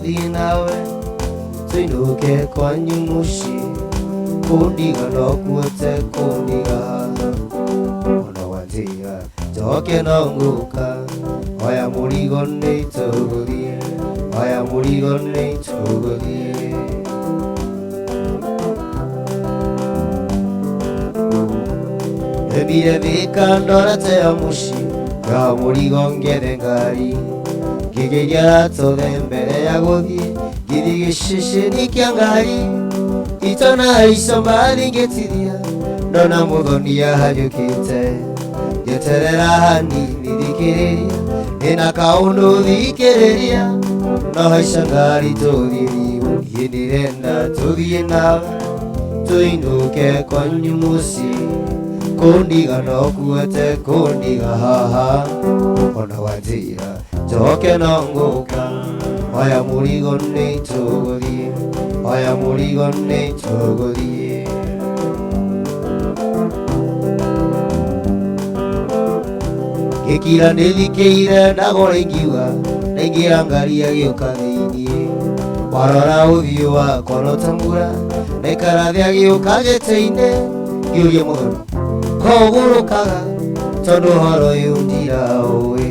tũthiĩ nawe tũinũke kwanyu mũciĩ, kũndiga no kuote kũndiga ona wanjĩra njoke no ngũka, oya mũrigo nĩ tũgũthiĩ, oya mũrigo nĩ tũgũthiĩ. Ndebire thĩka ndorete ya mũciĩ, ya mũrigo ngethe ngari, ngĩgĩgera tũthe mbere ya gũthiĩ, ngĩthiĩ gĩcicini kĩa ngari, itona icomba thingĩtithia, ndona mũthonia hanyũkĩte, njeterera hanini thikĩrĩria, ĩna kaũndũ thikĩrĩria, no haica ngari tũthiĩ riu, niĩ ndĩrenda tũthiĩ nawe tũinũke kwanyu mũciĩ, kũndiga no kuote kũndiga haha ona wanjĩra njoke no ngũka, oya mũrigo nĩ tũgũthiĩ, oya mũrigo nĩ tũgũthiĩ. Ngĩkira nĩthikĩire ndagora ingiuga, ndaingĩra ngari agĩũka thĩiniĩ, warora ũthiũ wakwa no ta mbura, ndaikara thĩ agĩũka gĩtĩ-inĩ, ngĩũria mũthoni kũgũrũkaga tondũ ũhoro ũyũ ndiraũĩ,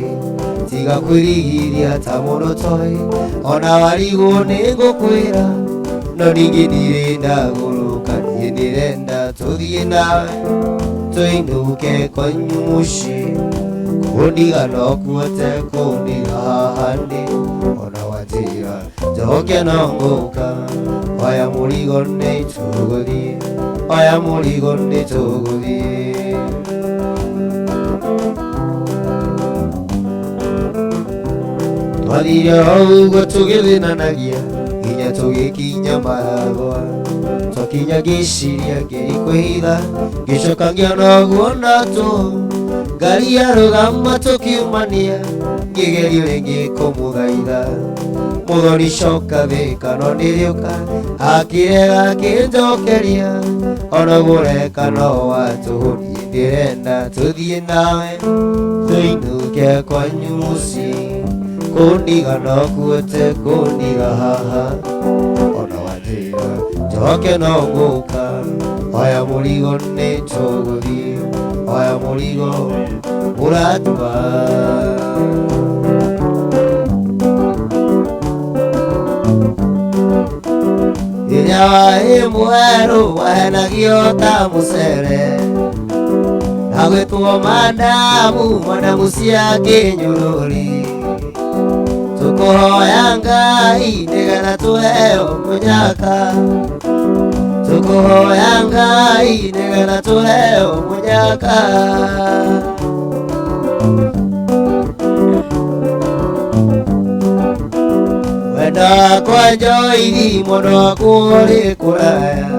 tiga kwĩrigithia ta mũndũ toĩ, ona warigwo nĩ ngũkwĩra, no ningĩ ndirenda gũrũka, niĩ ndĩrenda tũthiĩ nawe tũinũke kwanyu mũciĩ, kũndiga no kuote kũndiga haha ndĩ, ona wanjĩra njoke no ngũka, oya mũrigo nĩ tũgũthiĩ, oya mũrigo nĩ tũgũthiĩ. Twathire ũguo tũgĩthĩnanagia nginya tũgĩkinya Maragwa, twakinya ngĩciria ngĩkwĩhitha, ngĩcoka ngĩona ũguo natũ, ngari yarũgama tũkiumania, ngĩgerio rĩngĩ kũmũthaitha, mũthoni coka thĩka no nĩrĩũka, akĩrega akĩnjokeria, ona gũreka no watũhũrie, ndĩrenda tũthiĩ nawe tũinũke kwanyu mũciĩ, kũndiga no kuote kũndiga haha ona wanjĩra njoke no ngũka, oya mũrigo nĩ tũgũthiĩ, oya mũrigo ũratũma. Rĩrĩa warĩ mwerũ wahenagio ta mũcere, na gwĩtwo mandamu cia kĩnyũrũri, tũkũhoya Ngai nĩgetha tũheo mũnyaka, tũkũhoya Ngai nĩgetha tũheo mũnyaka. Wenda kwa njoithi mũndũ waku ũrĩ kũraya,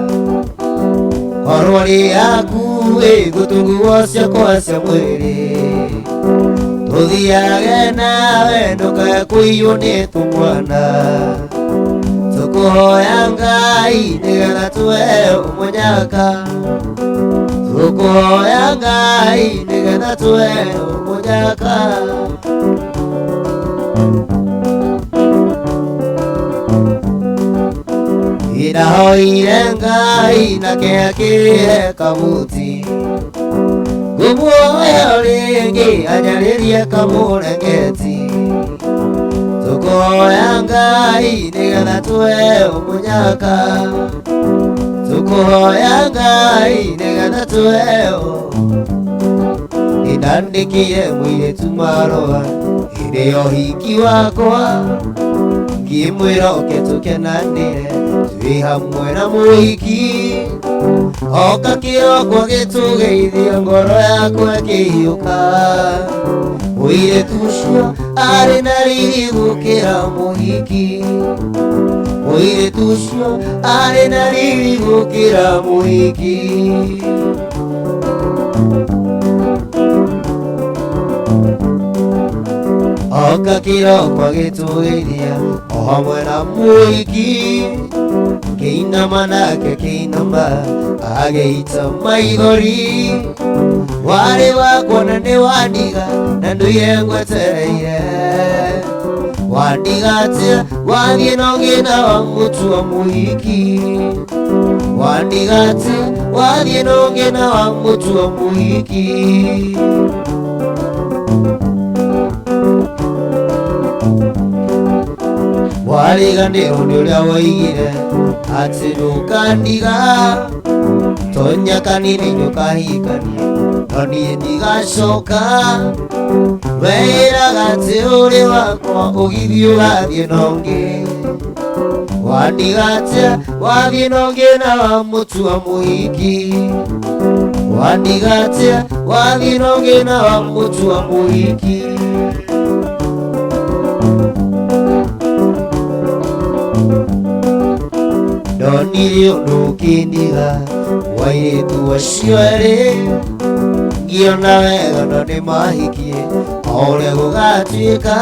korwo rĩ hakuhĩ gũtũguo ciakwa cia mwĩrĩ, tũthiage nawe ndũkae kũiywo nĩ tũmwana, tũkũhoya Ngai nĩgetha tũheo mũnyaka, tũkũhoya Ngai nĩgetha tũheo mũnyaka. Ndahoire Ngai nake akĩhe kabuti, ngũmuoya rĩngĩ anyarĩrie kamũrengeti, tũkũhoya Ngai nĩgetha tũheo mũnyaka, tũkũhoya Ngai nĩgetha tũheo. Nĩndandĩkĩire mũirĩtu marũa hĩndĩ ya ũhiki wakwa, ngĩmwĩra oke tũkenanĩre twĩ hamwe na mũhiki, oka kĩroko gĩtũgeithie ngoro yakwa ĩkĩhiũka, mũirĩtu ũcio arĩ na riri gũkĩra mũhiki, mũirĩtu ũcio arĩ na riri gũkĩra mũhiki. Oka kĩroko agĩtũgeithia o hamwe na mũhiki, kĩinama nake kĩinama agĩita maithori, warĩ wakwa na nĩ wandiga na ndũire ngwetereire, wandigatia wathiĩ na ũgĩna wa mũtua mũhiki wandigatia wathiĩ na ũgĩna wa mũtua mũhiki wariganĩrwo nĩ ũrĩa woigire atĩ ndũkandiga tonya kanini ndũkahikanie no niĩ ndigacoka wĩraga atĩ ũrĩ wakwa ũgithiĩ ũgathiĩ na ũngĩ wandigatia wathiĩ na ũgĩna wa mũtua mũhiki wandigatia wathiĩ na ũgĩna wa mũtua mũhiki ndonire ũndũ ũkĩndiga wairĩtu acio erĩ ngĩona wega no nĩmahikie o ũrĩa gũgatuĩka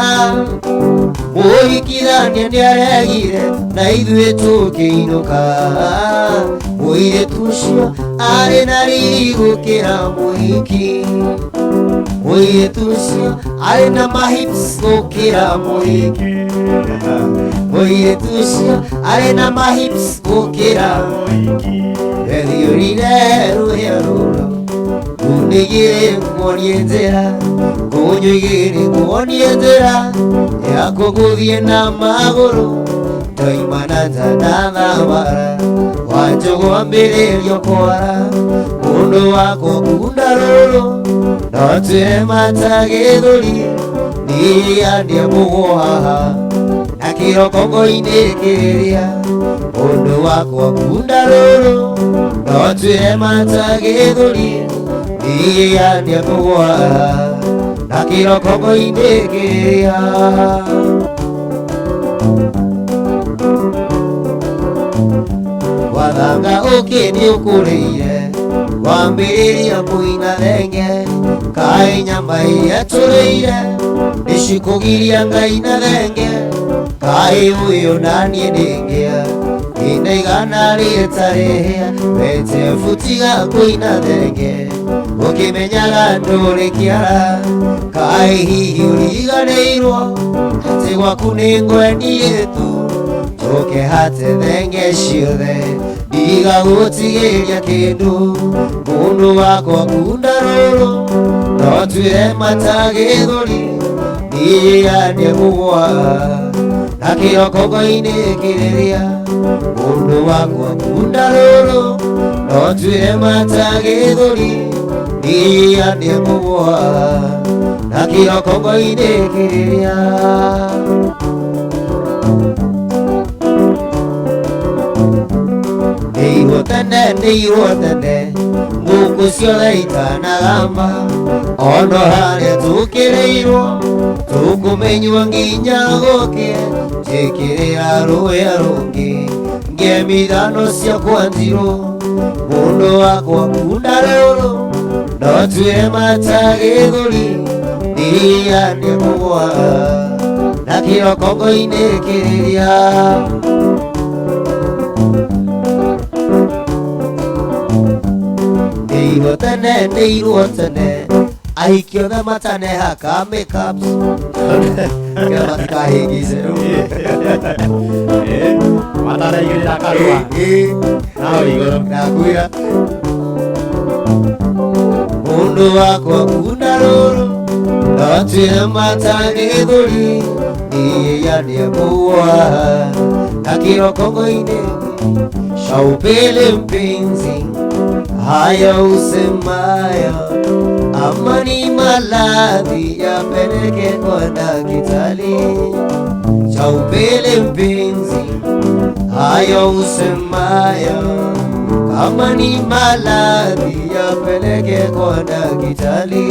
mũhikithania nĩaregire na ithuĩ tũkĩinũka mũirĩtu ũcio arĩ na riri gũkĩra mũhiki mũirĩtu ũcio arĩ na mahips gũkĩra mũhiki mũirĩtu ũcio arĩ na mahips gũkĩra mũhiki ethiũrire rũhĩa rũrũ kunigire kuonie njĩra kũnjũigĩre kuonie njĩra ya kũgũthiĩ na magũrũ ndoima nja na thabara wanjũgũ ambĩrĩrio kwara mũndũ wakwa kunda rũrũ no twĩre mata gĩthũri nĩyandia mũgwo haha na kĩroko ngo-inĩ kĩrĩa mũndũ wakwa kunda rũrũ no twĩre mata gĩthũri nĩyandia mũgwo haha na kĩroko ngo-inĩ kĩrĩa wathanga ũkĩnĩ ũkũrĩire wambĩrĩria kũina thenge kaĩ nyama iria tũrĩire nĩcikũgiria Ngai na thenge kaĩ ũyũ naniĩ ndĩngĩa ina igana rĩtarĩhĩa wetebu tiga kũina thenge ũkĩmenyaga ndũrĩ kĩara kaĩ hihi ũriganĩirwo atĩ gwaku nĩ ngwenire tu njoke hate thenge ciothe ndigagũtigĩria kĩndũ mũndũ wakwa kunda rũrũ no twĩre mata gĩthũri nĩyanie mũgwa na kĩroko ngo-inĩ kĩrĩrĩa mũndũ wakwa kunda rũrũ no twĩre mata gĩthũri nĩyanie mũgwa na kĩroko ngo-inĩ kĩrĩrĩa nĩirwo tene ngũkũ ciothe itanagamba ono harĩa tũkĩrĩirwo tũkũmenywo nginya gũkĩe njĩkĩrĩra rũhĩa rũngĩ ngemithano ciakwa njirũ mũndũ wakwa kunda rũrũ no twĩre mata gĩthũri nĩyanie mũgwa na kĩroko ngo-inĩ kĩrĩrĩa nĩirwo tene ahiki othe matanehaka makeups kĩrĩa matikahĩngĩce matanaigĩrĩra karũa nao igũrũ nakwĩra mũndũ wakwa kunda rũrũ no twĩre mata gĩthũri nĩyanie mũgwa na kĩroko ngo-inĩ shaupele mpenzi haya usemayo amani maladhi yapeleke kwa daktari shaupele mpenzi haya usemayo amani maladhi yapeleke kwa daktari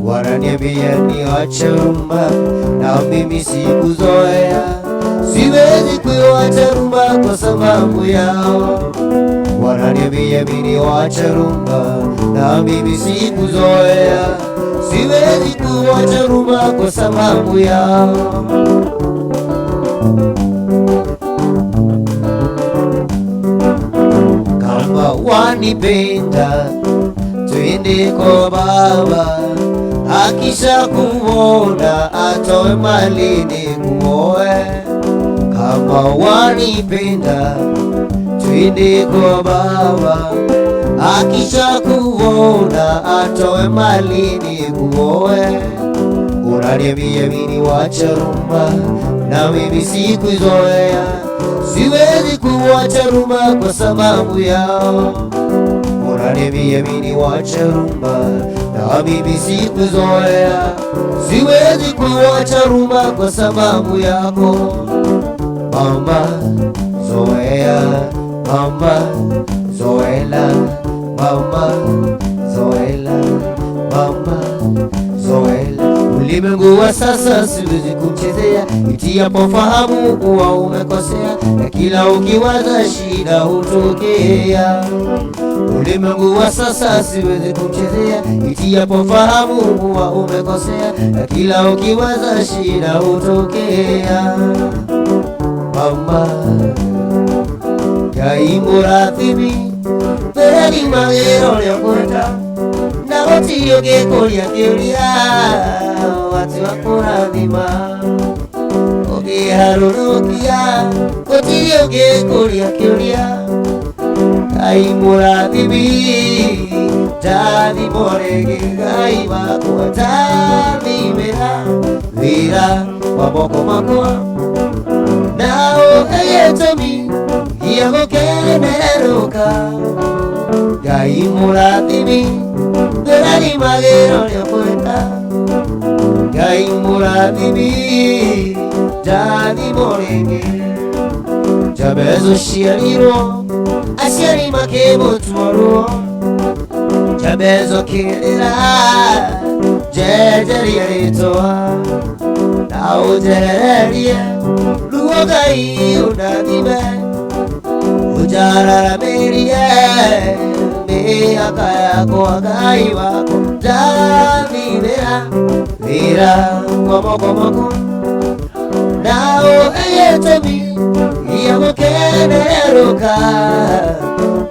wananiambia niache rumba na mimi sikuzoea siwezi kuiacha rumba kwa sababu yao wananiambia mimi niache rumba na mimi sikuzoea siwezi kuacha rumba kwa sababu yao kama wanipenda twende kwa baba akisha kuona atoe mali nikuoe. Kama wanipenda twende kwa baba, akisha kuona atoe mali nikuoe. Unaniambia mimi wacha rumba, na mimi sikuzoea, siwezi kuwacha rumba kwa sababu yao. Unaniambia mimi wacha rumba, na mimi sikuzoea, siwezi kuwacha rumba kwa sababu yako. Mama zoea, mama zoela, mama zoela, mama zoela. Ulimwengu wa sasa siwezi kumchezea, itiapo fahamu kuwa umekosea, na kila ukiwaza shida hutokea. Ulimwengu wa sasa siwezi kumchezea, itiapo fahamu kuwa umekosea, na kila ukiwaza shida hutokea. Mama Ngai mũrathimi, Berani magĩro rĩakwenda, na gũtirĩ ũngĩkũria kĩũria wati wa kũrathima. Ũngĩharũrũkia gũtirĩ ũngĩkũria kĩũria. Ngai mũrathimi, ndathimo rĩngĩ Ngai wakwa, ndathimĩra wĩra wa moko makwa, na ũhe gĩtũmi gĩa gũkenerũka. Ngai mũrathimi, Berani magĩro rĩakwenda, Ngai mũrathimi, ndathimo rĩngĩ. Jabezu ciarirwo, aciari makĩmũtuarwo, Jabezu akĩrĩra, njenjeria rĩtwa, na ũnjehererie ruo Ngai ũndathime, ũnjararamĩrie mĩhaka yakwa Ngai wakwa, ndathimĩra wĩra wa moko makwa, na ũhe gĩtũmi gĩa gũkenerũka.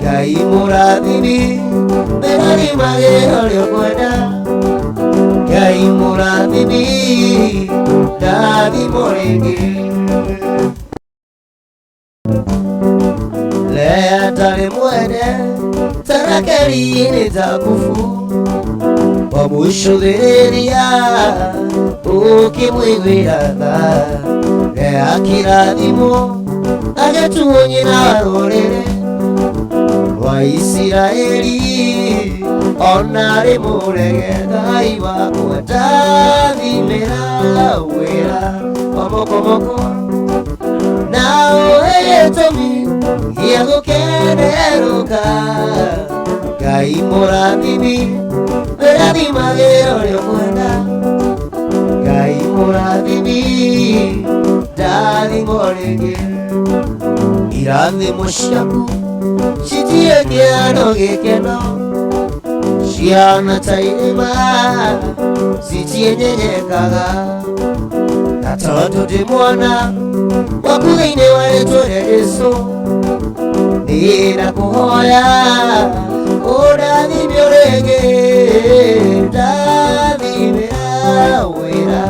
Ngai mũrathimi, Berani magĩro rĩakwenda, Ngai mũrathimi, ndathimo rĩngĩ. Lea tarĩ mwene tarakeri-inĩ takubu, wa mũico thĩrĩria ũkĩmũiguĩra tha. Lea kĩrathimo agĩtuo nyina wa rũrĩrĩ wa Isiraeli, ona rĩmũrege Ngai wakwa, ndathimĩra wĩra wa moko makwa, na ũhe gĩtũmi gĩa gũkenerũka. Ngai mũrathimi, Berani magĩro rĩakwenda, Ngai mũrathimi, ndathimo rĩngĩ. Irathimo ciaku citirĩ kĩano gĩkeno, ciana ta irĩma citienyenyekaga, na tondũ ndĩ mwana waku thĩinĩ wa rĩĩtwa rĩa Jesũ, nĩndakũhoya ũndathime rĩngĩ. Ndathimĩra wĩra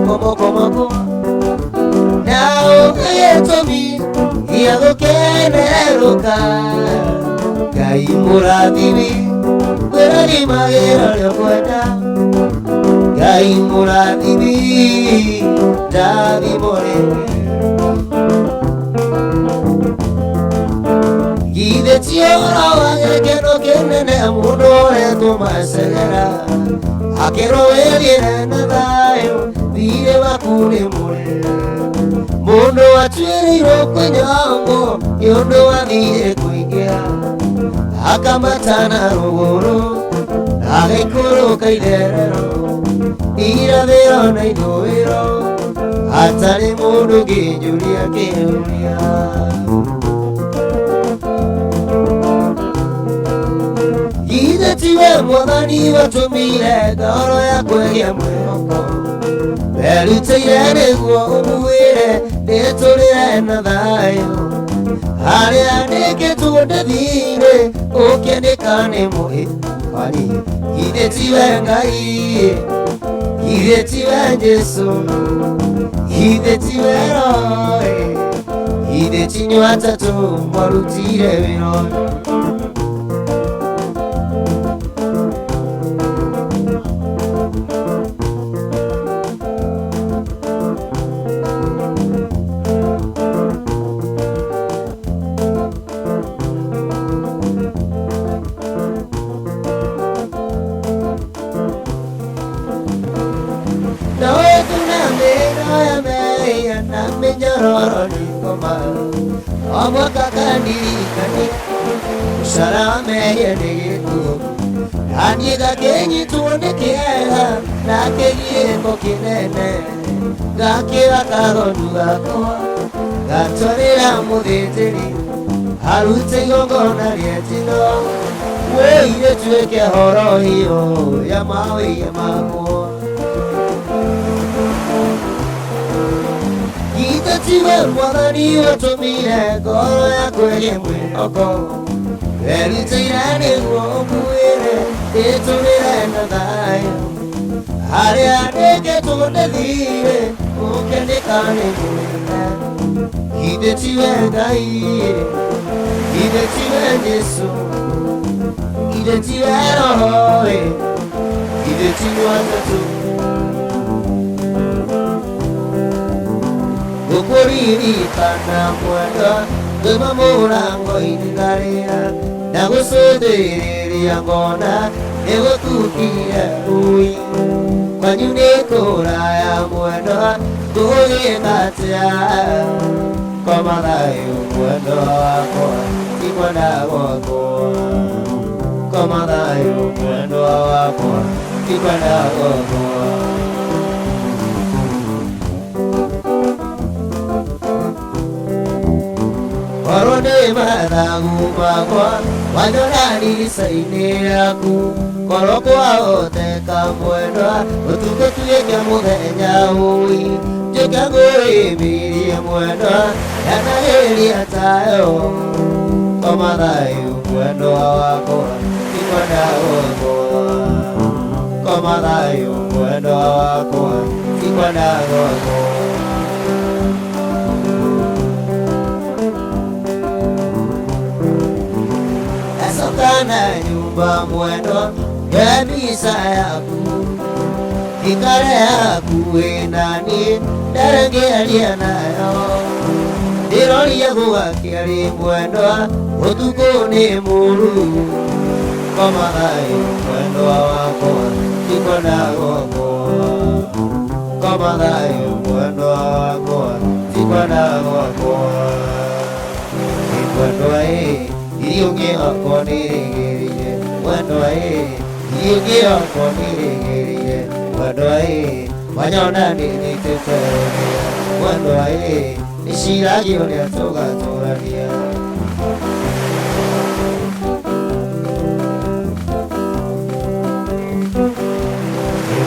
wa moko makwa, na ũhe gĩtũmi gĩa gũkenerũka. Ngai mũrathimi, Berani magĩro rĩakwenda, Ngai mũrathimi, ndathimo rĩngĩ. Githĩ ti ũhoro wa gĩkeno kĩnene mũndũ ũretwo macegera, akĩrwo wĩthiĩre na thayũ, thirĩ waku nĩ mũrĩre. Mũndũ atuĩrĩirwo kwĩnyongwo nĩ ũndũ wa thirĩ kũingĩha, akamatana rũgũrũ na agĩikũrũka itherero, irathĩro na ithũĩro, hatarĩ mũndũ ũngĩnjũria kĩũria. Githĩ tiwe Mwathani watũmire ngoro yakwa ĩgĩe mwĩhoko, werutĩire nĩguo ũmwĩre ndĩtũrĩre na thayũ, harĩa ndĩkĩtwo ndĩthire ũkĩandĩka nĩ mũhĩtũkani. Githĩ tiwe Ngai Idetiwe Jesu, idetiwe Roe, idetiwe watatu mwalutire wino. Omo kakandiri kani Sharame yenegetu Aniga kenyi tuone kiela Na kenyi mokinene Gakira karondu gako Gatorera mudeteri Harute yongona rietino Weire tuweke horo hiyo Yamawe yamako Idetiwe mwadani watumire Goro ya kwege mwinoko Veriteirane uokuire Etumire nadayo Hare adeke tunedhire Ukendekane mwine Idetiwe daiye Idetiwe Jesu Idetiwe rohoe Idetiwe watatu Ukuriri kana mwenda Gema murango inigarira Nagusudiri yangona Ewa kukia ui Kwanyune kura ya mwenda Kuhige katia Komadayu mwenda wako Tikwanda wako Komadayu mwenda wako Tikwanda wako Korone madhagu makwa Wanyonani saini yaku Koroko aote kamwendwa Utuko tuyekia muthenya ui Joka goibiri mwendwa Yana heli atayo Komathayu mwendwa wako Tikwanda wako Komathayu mwendwa wako Tikwanda wako Kana nyumba mwendo Yamisa yaku Ikare yaku enani Darange alianayo Diroli yaku wakiari mwendo Otuko ni muru Komathayu mwendo wako Tikwanda wako Komathayu mwendo wako Tikwanda wako Tikwanda Iyunge akonirigiriye Wandoe Iyunge akonirigiriye Wandoe Wanyona niteteronia Wandoe Nishiragi ole atoga torania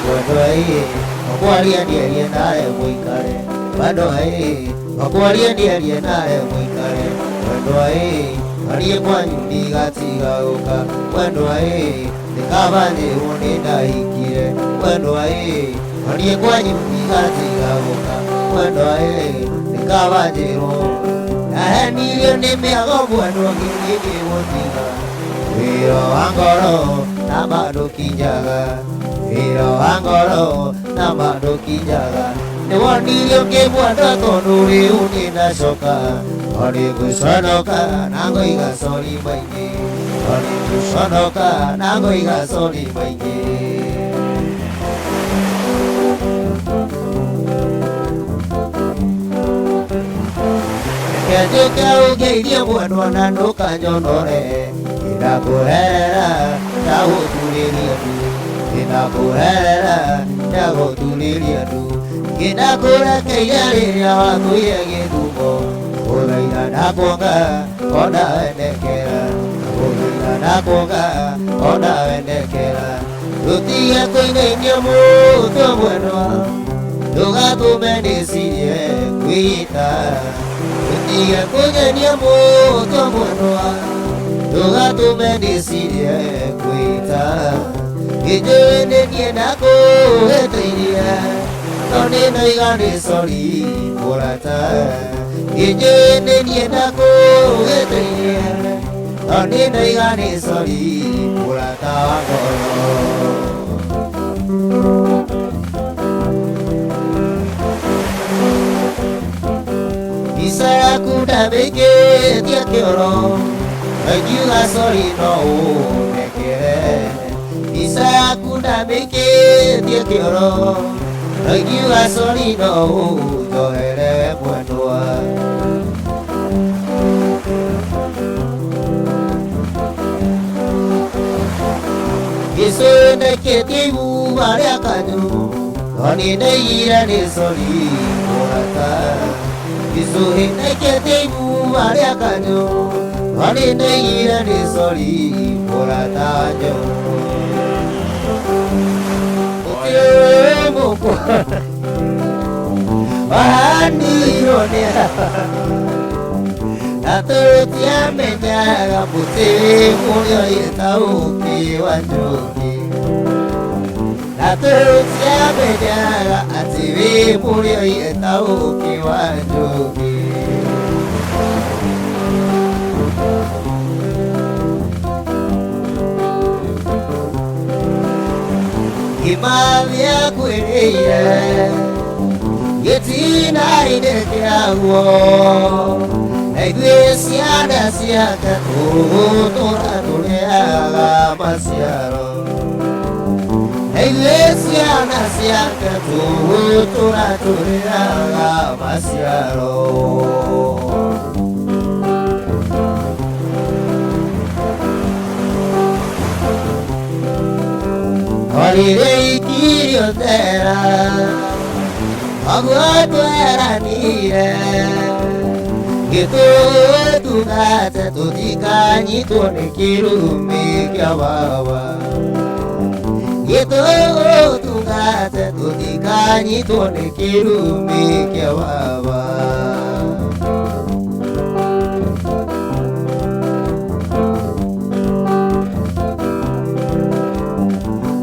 Wandoe Wakwaria ndiye nae mwikare Wandoe Wakwaria ndiye nae mwikare Wandoe Ariye kwanyu ndigatigaruka Wendwa Nikabane unenda hikire Wendwa Ariye kwanyu ndigatigaruka Wendwa Nikabane Nahenirio nimiagobu Wendwa gingigi wotiga Wiro wangoro Namado kijaga Wiro wangoro Namado kijaga Niwanirio kebwanda Tonuri unina shoka Ori kushonoka nango iga sori baiki Ori kushonoka nango iga sori baiki Kejuka ugeidia mwenwa nanuka njondore Ina kuherera Nago tuliria du Ina kuherera Nago tuliria du Ina kureke yariria Watu yege dumo Oreira nakonga, ona endekera Oreira nakonga, ona endekera Tutia koine nyamu, tomwenwa Tuga tumendisiye, kuita Tutia koine nyamu, tomwenwa Tuga tumendisiye, kuita Ijene nienda ko etairia Tone noiga ni sori porata Ijene nienda ko etairia Tone noiga ni sori porata goro Isara kuda beke tia kioro Ajuga sori no nekere Isara kuda beke tia kioro Ajuga sori no johere buenua Iso neke tibu varia kanu Kani neira ni sori porata Isu neke tibu varia kanu Kani neira ni sori porata jo Oye moko Wahani yonea Natutia menyaga putih mulio itau kiwanjoki Natutia menyaga atiwi mulio itau kiwanjoki Himalia kuereire Yetina inekiawo Iglesia dasiaka tutura tureaga masiaro Iglesia dasiaka tutura tureaga masiaro Holiday kiriotera Agua tuera nire Gitu tungata tutikani tone kirumi kya wawa Gitu tungata tutikani tone kirumi kya wawa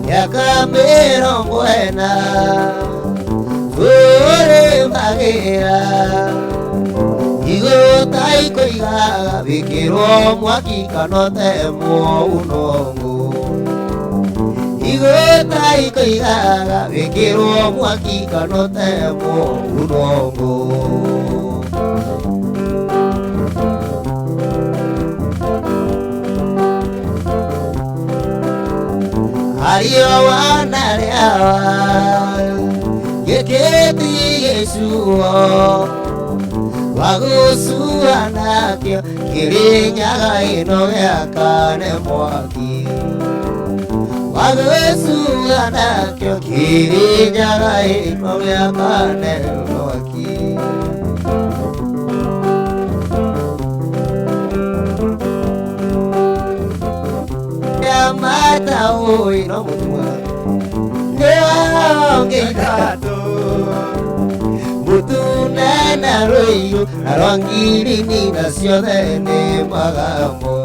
Ya camero buena Ture magera Igo taiko iga Vikiro mwaki kanote mo unongo Igo taiko iga Vikiro mwaki kanote mo unongo Ario wanareawa Yeketi Yeshuo Wagusu anakyo Kirinyaga ino yakane mwaki Wagusu anakyo Kirinyaga ino yakane mwaki Yamata oi no mutua Neonge kato Mutuna na royo Narangiri ni naciothe magamo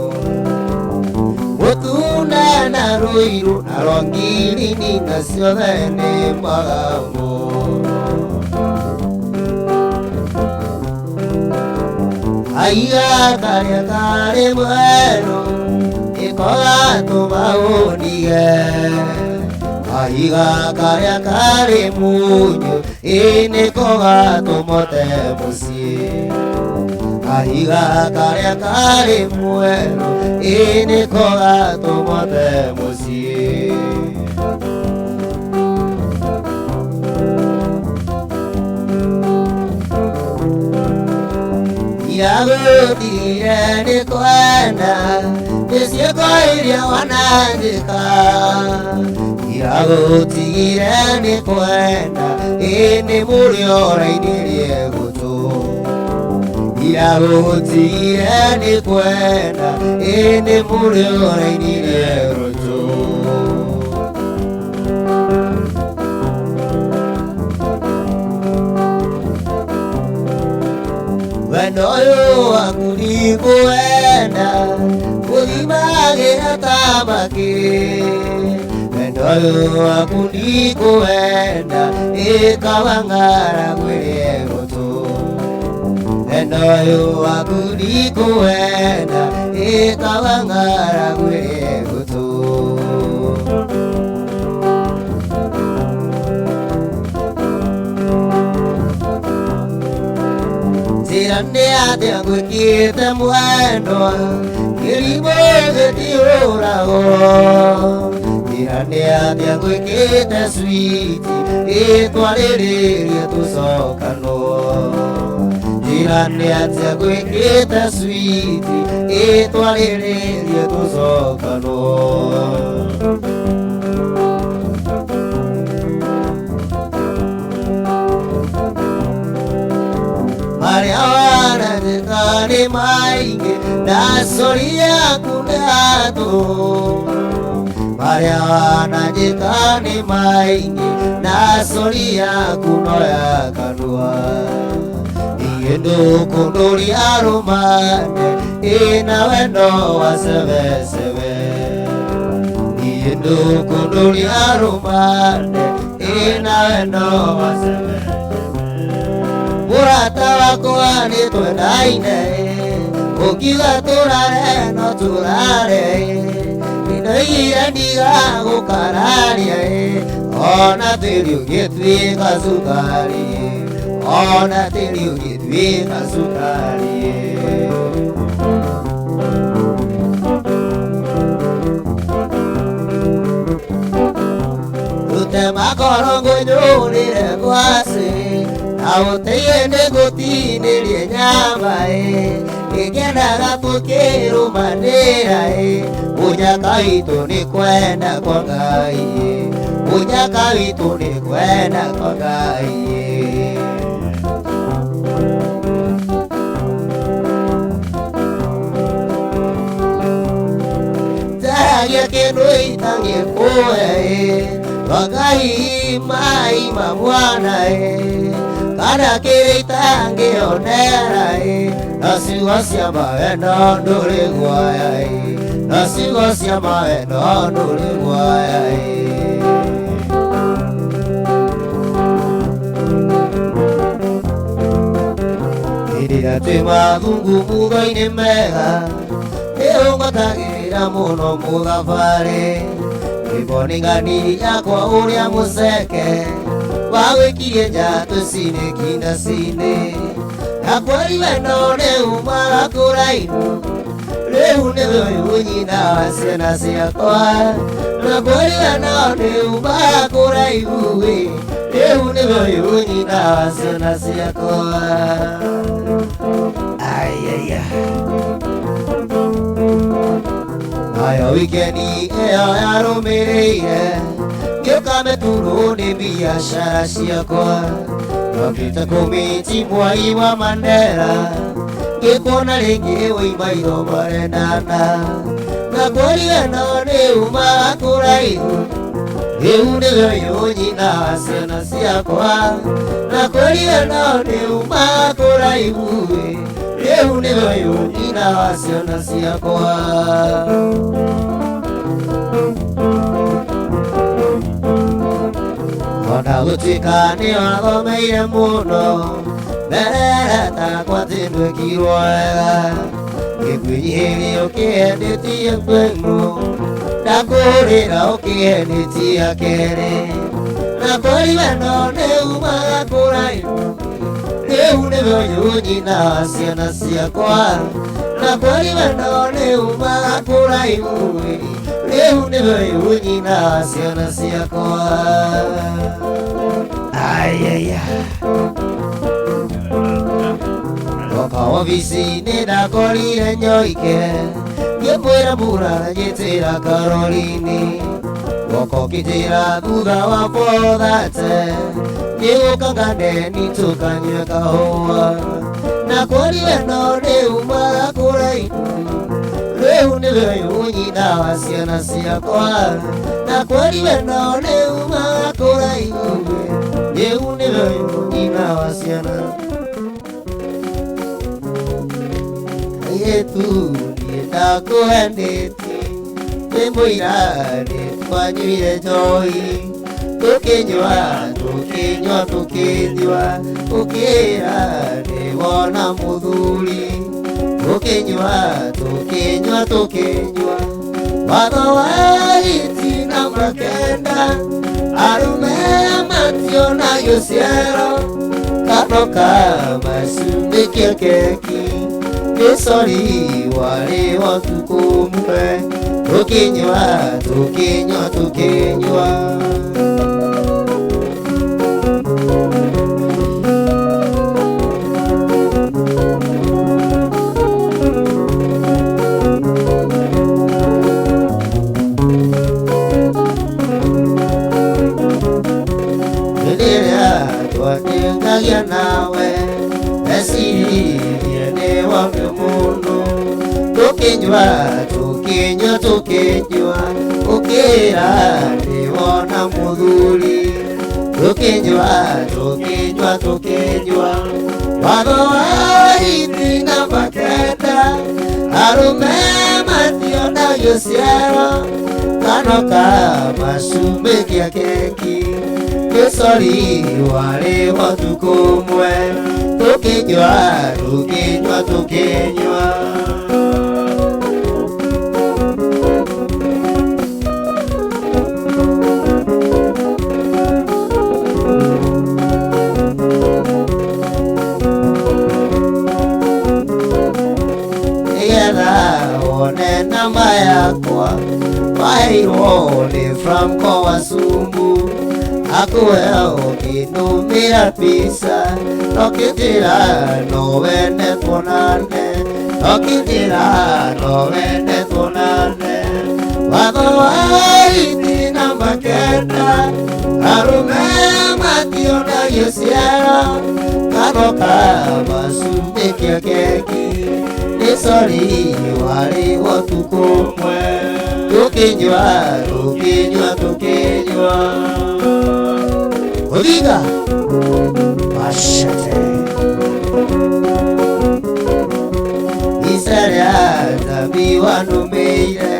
Mutuna na royo Narangiri ni naciothe magamo Aiga kare kare bueno Ikoga tumaunige Aiga kare kare munyo Inikoga tumote musie Aiga kare kare muero Inikoga tumote musie Yago tirene kuana Desye koiria wanandika Yago tirene kuana Ene murio rainirie gutu Yago tirene kuana Ene murio rainirie gutu Wenoyo akuni kuenda Ulimage atamake Wenoyo Nayo akundi kuenda ikawangara gwire gutu. Nayo akundi kuenda ikawangara gwire gutu. Tirande ate angwikite mwendo kirimo getiurago. Tirande ate angwikite switi ritwa riririe tucokano. Tirande ate angwikite switi ritwa riririe tucokano. Mariana de tani mainge na soria kunato. Mariana de tani mainge na soria kunoya kanua. Iendo kunduri arumane ina wendo wa seve seve. Iendo kunduri arumane ina wendo wa seve. Murata wako ani twendaine, ukiga turare no turare. Ninaira ndiga gukararia, ona tiri ugituika sukari, ona tiri ugituika sukari. Utema korongo nyurire kwase. Aoteye negotine nyama ikendaga tukirumanira unyaka witu ni kwenda kwa Ngai, unyaka witu ni kwenda kwa Ngai. Taragia kindu itangie kuwe kwa Ngai maima mwana Kana kiri tangi onera nasigo cia mawendo nduri guaya nasigo cia mawendo nduri guaya. Irira twi mathungu mutho-ini mega niungotagirira muno muthabari iboningani yakwa uria muceke wawĩkirie njatũ cine kinda cine nakwari wendo nĩumaga kũraihu rĩu nĩwe ũyũ nyina wa ciana ciakwa nakwari wendo nĩumaga kũraihu rĩu nĩwe ũyũ nyina wa ciana ciakwa. Ayaya nayo wikendi ĩyo yarũmĩrĩire Gĩũka meturo nĩ biacara ciakwa Nokĩte kũmĩti mwai wa Mandera Ngĩkuona rĩngĩ woimairo marendana Nakwari wendo nĩumaga kũraihu rĩu nĩwe ũyũ nyina wa ciana ciakwa Nakwari wendo nĩumaga kũraihu rĩu nĩwe ũyũ nyina wa ciana ciakwa. Ona gũtuĩka nĩwathomeire mũno mbere takwa tindwĩkirwo wega ngĩkwĩnyihĩria ũkĩhendetie kwenu ndakũhũrĩra ũkĩhendetia kerĩ nakwari wendo nĩumaga kũraihu rĩu nĩwe ũyũ nyina wa ciana ciakwa nakwari wendo nĩumaga kũraihu rĩu nĩwe ũyũ nyina wa ciana ciakwa. Ayaya Oka ofici-inĩ ndakorire nyoike ngĩmwĩra mura njĩtĩra Karolini Goko ngĩtĩra thutha wa bothate ngĩgũka ngandeni tũkanyue kahũa nakwari wendo nĩumaga kũraihu rĩu nĩwe ũyũ nyina wa ciana ciakwa nakwari wendo nĩumaga kũraihu rĩu nĩwe ũyũ nyina wa ciana. Airĩtu niĩ ndakũhendetie nĩ mũira twanyuire njohi tukinywa tukinywa tukinywa ukira niwona muthuri tukinywa tukinywa tukinywa watho wa itina makenda arume mationa gĩciaro kano ka macumbi kĩa keki gĩcori warĩ wa ũtukũ ũmwe tukinywa tukinywa tukinywa twatingagia nawe esiririe nĩ wake mũndũ tukinywa tukinywa tukinywa ũkĩra nĩwona mũthuri tukinywa tukinywa tukinywa watho wa itina makenda arũme mationa gĩciaro kano ka macumbi kĩa keki gĩcori warĩ wa ũtukũ ũmwe tukinywa tukinywa tukinywa nĩgetha wone namba yakwa wairwo nĩ Franco Wasumbu akuwe ũkĩnũmĩra pizza nokĩnjĩra no wende tuonane nokĩnjĩra no wende tuonane watho wa itina makenda arũme mationa gĩciaro kano ka macumbi kĩa keki gĩcori warĩ wa ũtukũ ũmwe tukinywa tukinywa tukinywa Odinga Machete Isaria Tabi wanumeire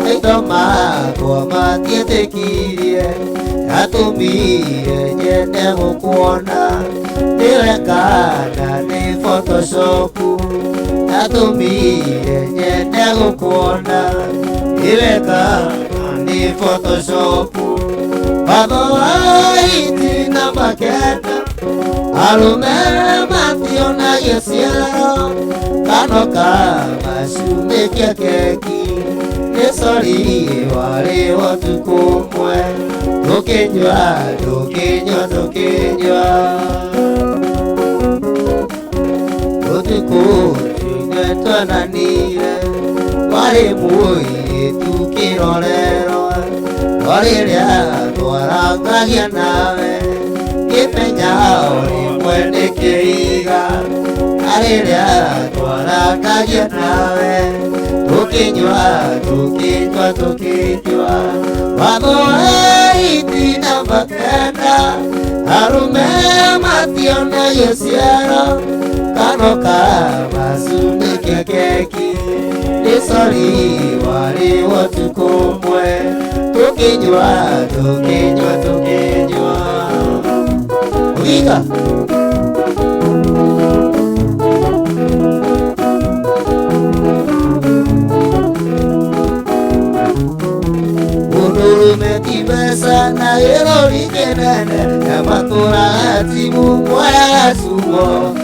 Aito makwa matietekirie Atumire nyende gukuona Niwekana ni photoshopu Atumire nyende gukuona Niwekana ni photoshopu watho wa itina makenda arũme mationa gĩciaro kano ka macumbi kĩa keki gĩcori warĩ wa ũtukũ ũmwe tukinywa tukinywa tukinywa ũtukũ tũnyue twananire warĩ mũirĩtu kĩrorerwa rĩrĩa twarangagia nawe gĩpenya rĩmwe nĩ kĩiga rĩrĩa twarangagia nawe tukinywa tukinywa tukinywa watho wa itina makenda arũme mationa gĩciaro kano ka macumbi kĩa keki gĩcori warĩ wa ũtukũ ũmwe tukinywa tukinywa tukinywa Odinga Unurume tibesa na erori kenene ya matũra timu mwaya sumo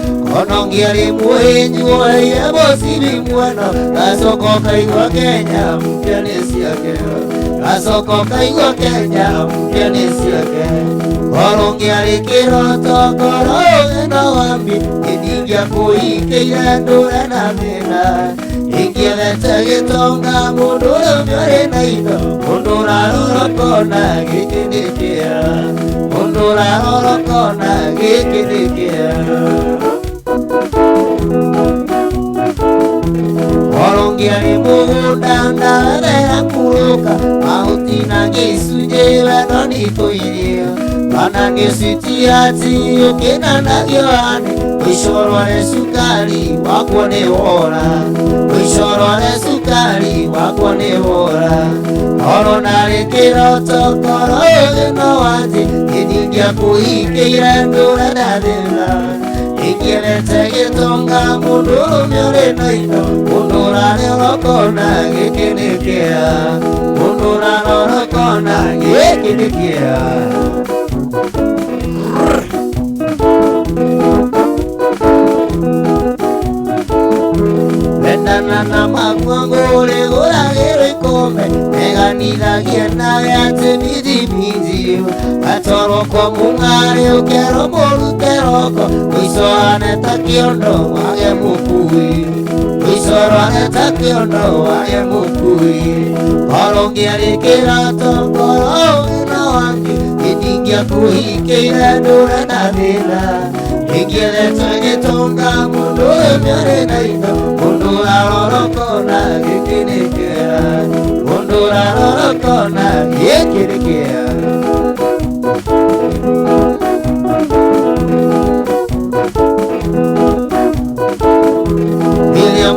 onongiari mwenyu ya bosiri mwana gasoko kaigwa Kenya mpya nisiake gasoko kaigwa Kenya mpya nisiake onongiari kiroto koro na wambi idingia kuikeya ndura na mena ingilete gitonga mundura myore na indo mundura rorokona gikindikia mundura rorokona gikindikia Orongiari mugunda ndavera kuruka Mautina gisuje weno nituiria anangesitiati ukina na gyoani wishorore sukari wakuone wora wishorore sukari wakuone wora oro nare kiroto koro gino wati idingia kuhikeira ndura nadena ikirete gitonga munduru myore naino mundura nerokona gikinikia mundura nerokona gikinikia Nana magwangole goragere kome Meganida giena yate midi midi Atoro kwa mungare ukero molu teroko Wiso aneta kiondo wage mukui Wiso aneta kiondo wage mukui Olongiari kirato koro ina wangi Idingia kuhikeira dura na vila Ikileta gitonga mundu myore naino Mundura rorokona gikinikia Mundura rorokona gikinikia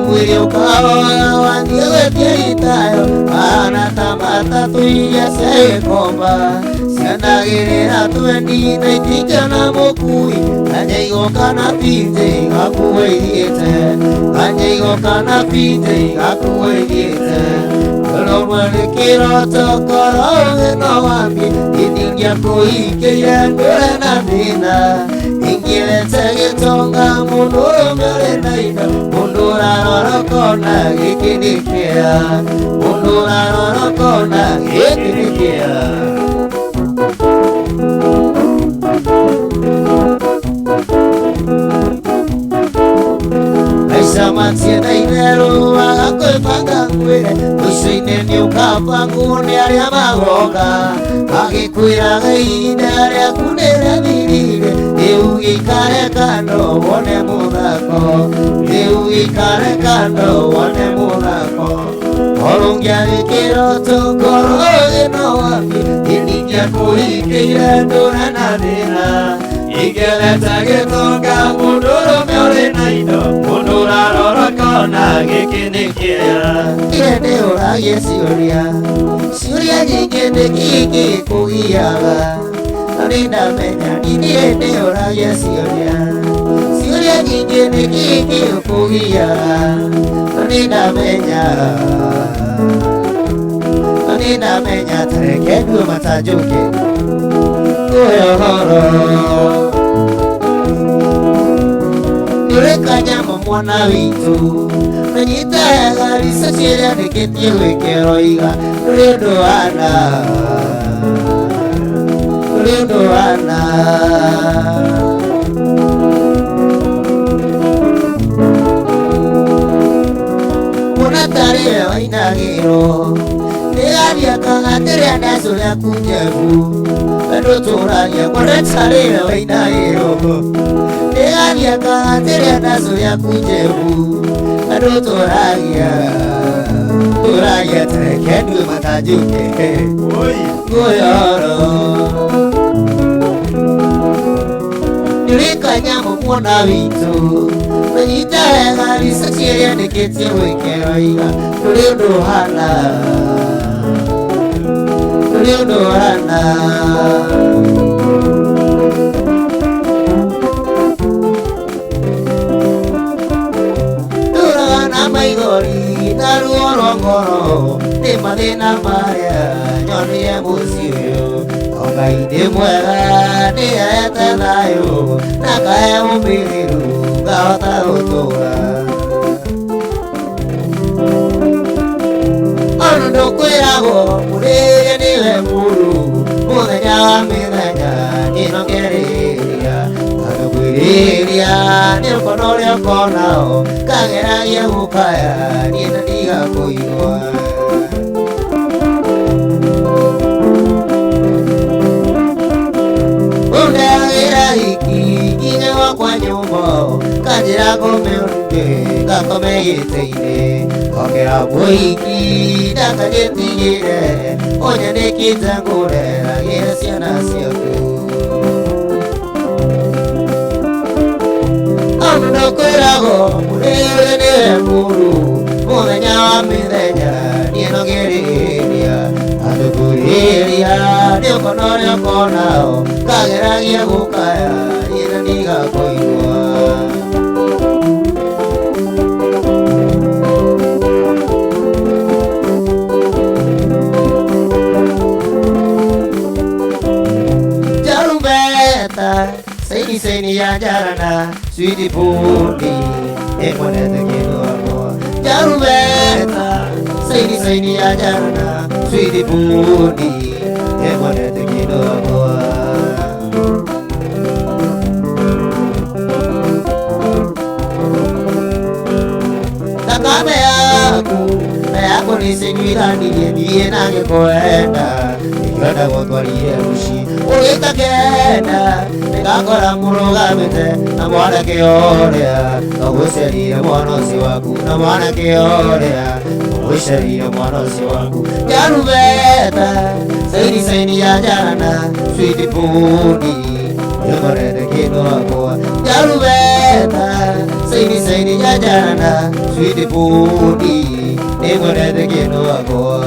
Mwili ukawa wandiwe tiaitayo Anatamata tuiya sekomba Siandagirira tuendina itika na mokui Kanyigo kana pite gakuweiriete Kanyigo kana pite gakuweiriete Kolomwele kiroto koro ino wambi Idingia kuhikeira ndure na vina Ingilete gitonga munduru myore naino Mundura rorokona gikinikia Mundura rorokona gikinikia Aisa matia inero wagakwe panga kwere Mwisho ineni ukapa ngune aria magoka Agikuira gaine aria kunere virire Eugikare kando wone mudako Eugikare kando wone mudako Olungiari kiroto koro ino wapi Inigia kuhikeira ndura na vina Igeleta gitonga munduru myore naino Mundura rorokona gikinikia Irene uragie siuria Siuria jingene kiki kuhiaga Narinda menya niniene uragie siuria Siuria jingene kiki kuhiaga Narinda menya Tarekedu matajuke Kuyohoro Nureka nyamo mwana witu Nanyita ya gari sasiria neketie wekero iga Nuriundo ana Muna tarile wainagiro Negaria kangateria naso ya kunjevu Endo turanya muna tarile wainagiro Negaria kangateria naso ya kunjevu Endo turanya terekedu matajuke Goyoro Nilika nyamo mwana witu Nanyita ya gari sachiria neketie wekero iga Nuriundo hana Durana maigori naruoro ngoro Ni mathina maria nyoni ya musio Ongaide mwega ni aete thayo Nakae umiriru gahota utura Onu ndukwiragwo murire niwe muru Muthenya wa mithenya ninongereria Agagwiriria ni ukono uria ukonao Kageragia gukaya nienda ndigakuigua Undeagira hiki nginya wakwa nyumba Kanjira kumeunge gakome giteine Kongera muhiki ndakagitigire Onye nikite ngurera gira ciana ciaku Nyago Murene Muru Murenya wa Mithenya Nieno Geriria Adukuriria Niokonorio Konao Kageragia Gukaya Ina Niga Koinua Saini ya jarana Sweetie Pudi Emonete kino ako Jarubeta Saini ya jarana Sweetie Pudi Emonete kino ako Takame yako nisenyuira niye nange koenda Ikiwenda gotwarie rushi Ugita kenda Nikakora murugamite na mwana kiorea Nogusherire mwonosi waku na mwana kiorea Nogusherire mwonosi waku Jarubeta Saini ya jana Sweetie Pudi Yemorete kino akua Jarubeta Saini ya jana Sweetie Pudi Yemorete kino akua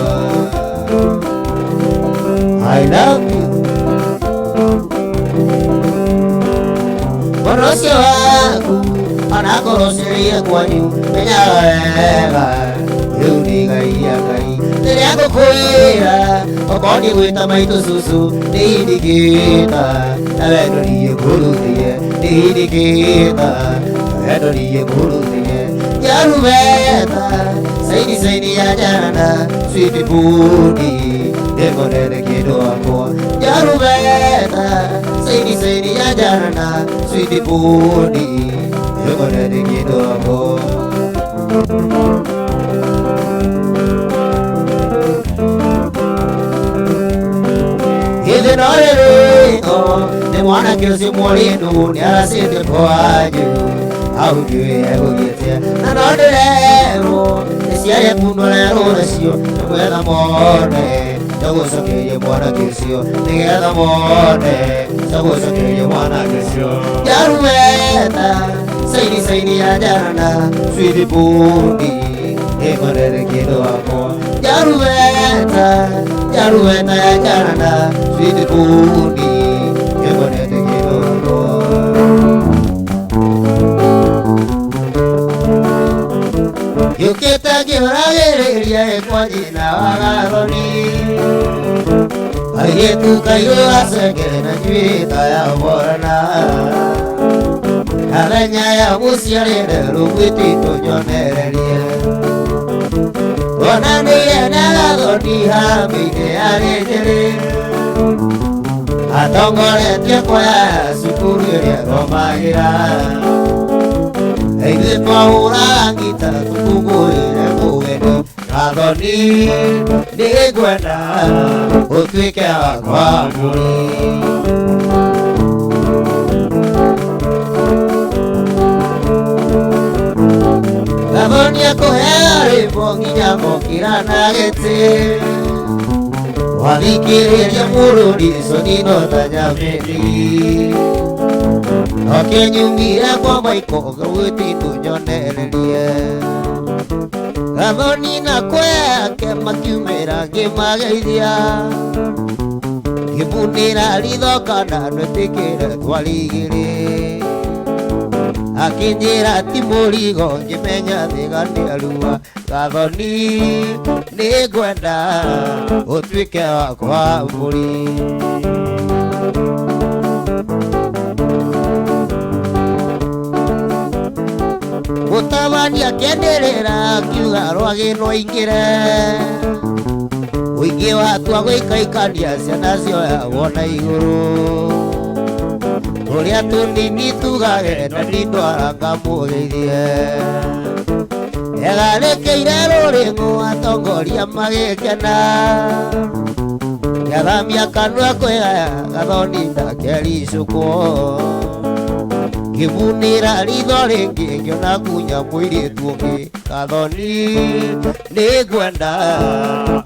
I love you Mwonosi waku Anakoroseria kwanyu Menyawega Yuniga iyakai Tere ako kuira Okoni wita maito susu Nihidikita Nawedo niye kurutie Nihidikita Nawedo niye kurutie Jarubeta Saini ya jana Sweetie Pudi Emonete kino ako Jarubeta Saini ya jana Sweetie Pudi Emonete kino ako Hivi norero Ne mwana kiosi mwalinu Nyarasite kwa juu Aujue egogetia Na norero Nesiaye kunolero nasio Namwela mone Nagusokeye mwana kisio Nigetha mone Nagusokeye mwana kisio Jarubeta Saini ya jana Sweetie Pudi Emonete kino ako Jarubeta ya jana Sweetie Pudi Emonete kino ako Yukita kiuragereria Ekwajina wagaroni Ayetu kayo asegere na juita ya borana Alenya ya musiarere Rugwiti tujonererie Wanani ya nagadoni Hamide arejere Atongore tiekwa Sukuru ya romagira Eide twaura ngita Tukuguire kuweni Kadhoni Nigwenda Utuike wakwa muri Kadhoni ya kuhea Ripo nginya mokira na gete Wathikiriria murudiso Nino tanyamiri Okenyumire kwa maiko Gawiti tunyonererie Kadhoni na kweke makiumira Ngimageithia Ngibunira rithoka na Nwetikire twarigiri Akinjira ti murigo Ngimenya thiga ni arua Kadhoni nigwenda Utuike wakwa muri Mutabania kenderera Kiuga rwagino ingire Uingi watua gwikaikania Ciana cioya wona iguru Uria tunini tugage Na nindwara ngamugeithie Egarekeire ruringu Atongoria magikena Ngathamia kanua kwigaya Gathoni ndakericukwo Ngibunira ritho ringi Ngiona kunya muiritu ungi Kadhoni nigwenda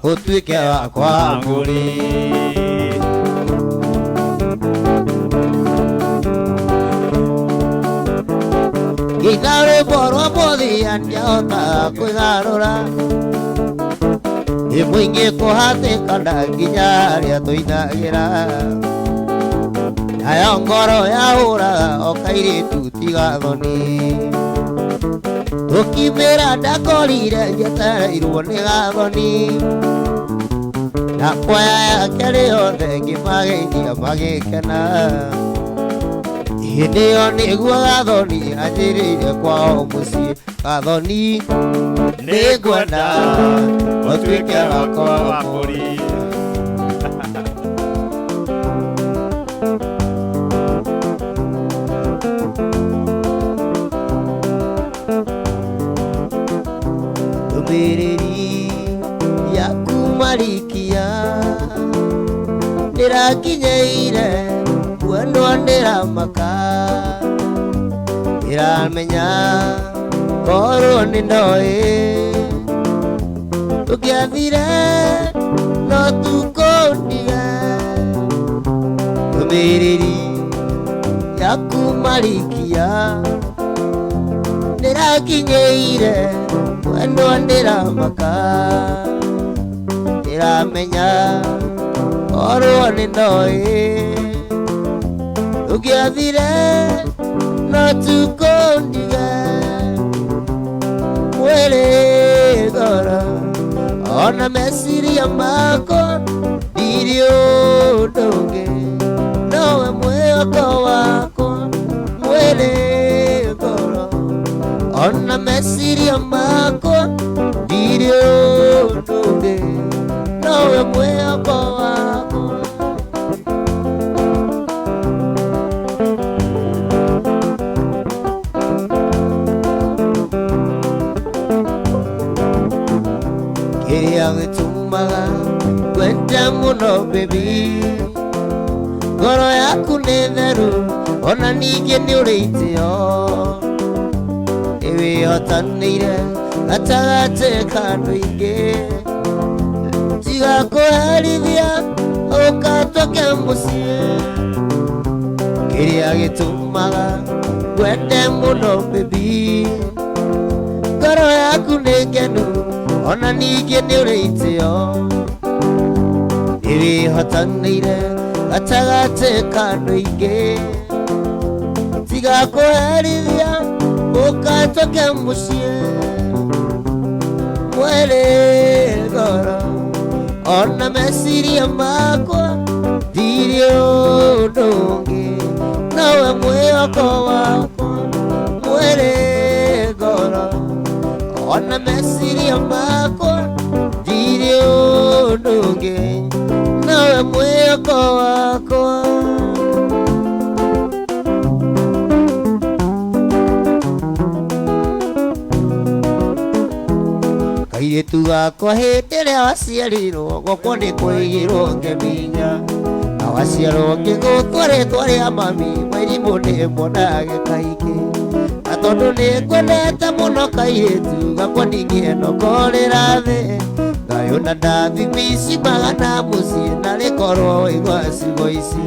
Utuike wakwa muri Wainare borwa mothian njahota kwĩgarũra mũingĩ kũhatĩkana nginya harĩa tũinagĩra nayo ngoro yahũraga o kairĩtu tiga thoni tũkimĩra ndakorire njetereirwo nĩ gathoni na kwaya yake rĩothe ngĩmageithia magĩkena hĩndĩ ĩyo nĩguo gathoni anjĩrĩire kwao mũciĩ gathoni nĩngwenda ũtuĩke wakwa wa mbũri ndũmĩrĩri yaku marikia ndĩrakinyĩire kwendwo ndĩramaka ndĩramenya korwo nĩ ndoĩ tũngĩathire no tukũndiga ndũmĩrĩri yaku marikia ndĩrakinyĩire kwendwo ndĩramaka ndĩramenya korwo nĩ ndoĩ tũngĩathire no tukũndiga mwĩrĩ ngoro ona meciria makwa ndirĩ ũndũ ũngĩ nowe mwĩhoko wakwa mwĩrĩ ngoro ona meciria makwa ndirĩ ũndũ ũngĩ nowe mwĩhoko wakwa kĩrĩa gĩtũmaga kwenda mũno baby ngoro yaku nĩ theru ona ningĩ nĩ ũrĩ itĩo nĩwĩhotanĩire gatagatĩ ka andũ aingĩ tiga kũherithia ũkatũke mũciĩ kĩrĩa gĩtũmaga kwende mũno baby ngoro yaku nĩ ngenu ona ningĩ nĩ ũrĩ itĩo nĩwĩhotanĩire gatagatĩ ka andũ aingĩ tiga kũherithia ũkatũke mũciĩ mwĩrĩ ngoro ona meciria makwa ndirĩ ũndũ ũngĩ nowe mwĩhoko wakwa mwĩrĩ ngoro ona meciria makwa ndirĩ ũndũ ũngĩ nowe mwĩhoko wakwa kairĩtu gakwa hĩndĩ ĩrĩa waciarirwo gwakwa nĩ kwĩgirwo ngĩminya na waciarwo ngĩgũtwo rĩtwa rĩa mami mairimũ nĩ monage kaingĩ na tondũ nĩ ngwendete mũno kairĩtu gakwa ndingĩenda ũkorĩra thĩ thayũ na ndathimici magana mũciĩ na rĩkorwo igwa ciugo ici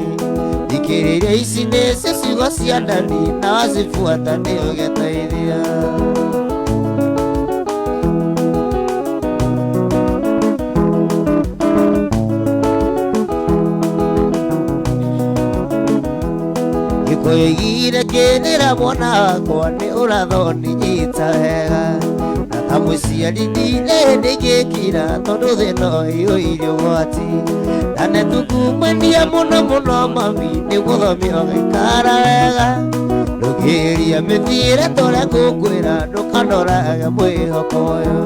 thikĩrĩria ici nĩcio ciugo cia ndani na wacibuata nĩ ũgĩteithia ngĩkwĩgire ngĩnĩra mwana wakwa nĩ ũrathoni nyita wega na ta mũciari ndirĩ hĩndĩ ingĩkira tondũ thĩna ũyũ ũrĩ ũgwati na nĩtũkumania mũno mũno mami nĩguo thomio gĩikara wega ndũngĩria mĩthiĩre ta ũrĩa ngũkwĩra ndũkanoraga mwĩhoko ũyũ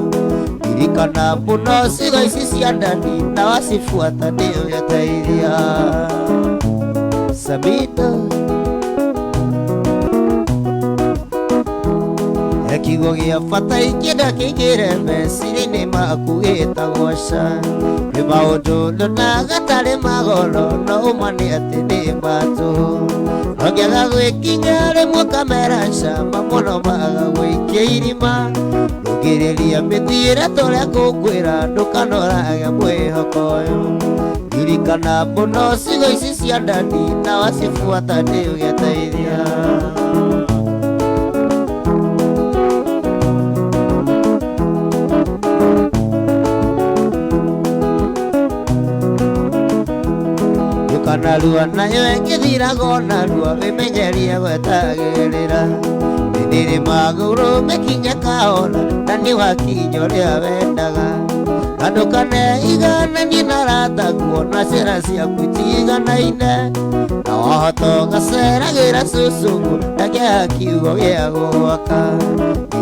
ririkana mũno ciugo ici cia ndani na wacibuata nĩ ũgĩteithia Sabina kiugo gĩa bata ingĩenda kĩingĩre meciria-inĩ maku gĩtagwo ca nĩ maũndũ ndonaga gatarĩ magoro no ũma nĩ atĩ nĩ matũ ngĩaga gwĩkinya rĩmwe kamera cama mũno maga gwĩkia irima ndũngĩrĩria mĩthiĩre ta ũrĩa ngũkwĩra ndũkanoraga mwĩhoko ũyũ ririkana mũno ciugo ici cia ndani na wacibuata nĩ ũgĩteithia Ndukana rua nayo engithira gona rua wimenyeria gwetagirira ndiri maguru mekinya kaona na ni wakinyo ria wendaga andukane igana ni narata kuona cera ciaku itiganaine na wahota gaceragira cucungu ndagia kiugo gia gwaka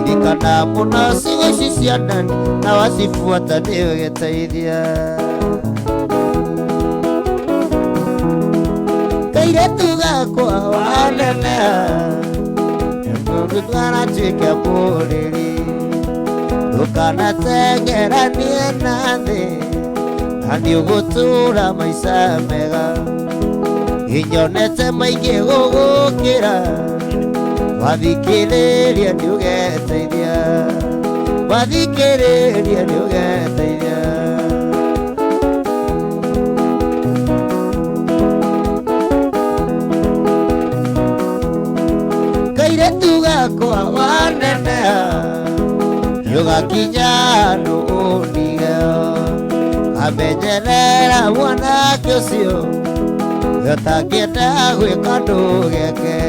ririkana muno ciugo ici cia ndani na wacibuata nĩyo gĩteithia kairĩtu gakwa waneneha ndũkanatuĩke mũrĩri ndũkanatengeranie na thĩ na nĩũgũtũũra maica mega inyonete maingĩ gũgũkĩra wathikĩrĩria nĩũgeteithia wathikĩrĩria nĩũgeteithia kairĩtu gakwa waneneha nĩũgakinya nũũnigeo amenyerera mwanake ũcio ũtangĩenda gwĩka ndũgeke